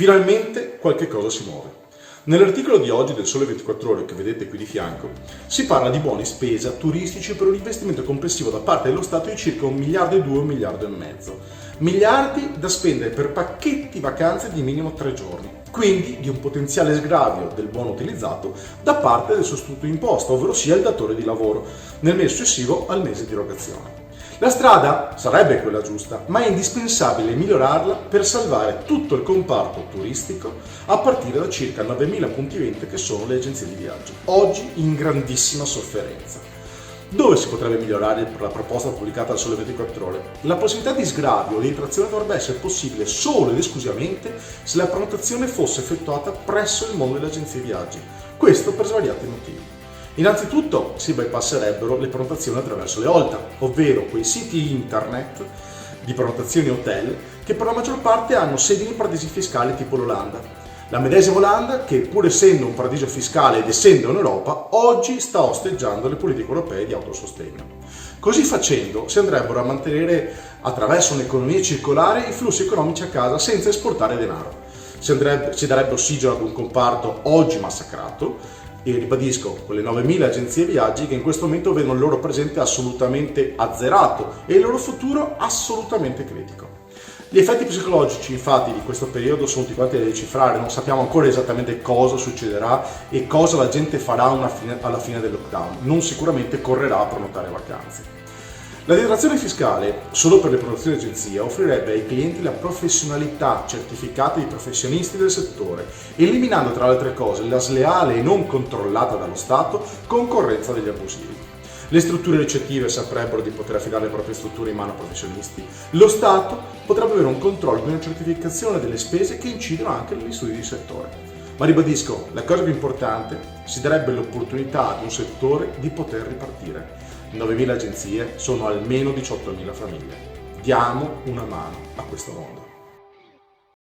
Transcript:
Finalmente qualche cosa si muove. Nell'articolo di oggi del Sole 24 Ore che vedete qui di fianco si parla di buoni spesa turistici per un investimento complessivo da parte dello Stato di circa 1,2 miliardi, 1,5 miliardi. Miliardi da spendere per pacchetti vacanze di minimo 3 giorni, quindi di un potenziale sgravio del buono utilizzato da parte del sostituto imposta, ovvero sia il datore di lavoro, nel mese successivo al mese di erogazione. La strada sarebbe quella giusta, ma è indispensabile migliorarla per salvare tutto il comparto turistico a partire da circa 9.000 punti vendita che sono le agenzie di viaggio, oggi in grandissima sofferenza. Dove si potrebbe migliorare la proposta pubblicata dal Sole 24 Ore? La possibilità di sgravio o di detrazione dovrebbe essere possibile solo ed esclusivamente se la prenotazione fosse effettuata presso il mondo delle agenzie di viaggi. Questo per svariati motivi. Innanzitutto si bypasserebbero le prenotazioni attraverso le OLTA, ovvero quei siti internet di prenotazioni hotel che per la maggior parte hanno sedi in paradisi fiscali tipo l'Olanda. La medesima Olanda, che pur essendo un paradiso fiscale ed essendo in Europa, oggi sta osteggiando le politiche europee di autosostegno. Così facendo si andrebbero a mantenere attraverso un'economia circolare i flussi economici a casa senza esportare denaro. Si darebbe ossigeno ad un comparto oggi massacrato e ribadisco, quelle 9.000 agenzie viaggi che in questo momento vedono il loro presente assolutamente azzerato e il loro futuro assolutamente critico. Gli effetti psicologici infatti di questo periodo sono tutti quanti da decifrare, non sappiamo ancora esattamente cosa succederà e cosa la gente farà alla fine del lockdown, non sicuramente correrà a prenotare vacanze. La detrazione fiscale, solo per le prenotazioni di agenzia, offrirebbe ai clienti la professionalità certificata di professionisti del settore, eliminando tra le altre cose la sleale e non controllata dallo Stato concorrenza degli abusivi. Le strutture ricettive saprebbero di poter affidare le proprie strutture in mano a professionisti. Lo Stato potrebbe avere un controllo di una certificazione delle spese che incidono anche negli studi di settore. Ma ribadisco, la cosa più importante, si darebbe l'opportunità ad un settore di poter ripartire. 9.000 agenzie sono almeno 18.000 famiglie. Diamo una mano a questo mondo.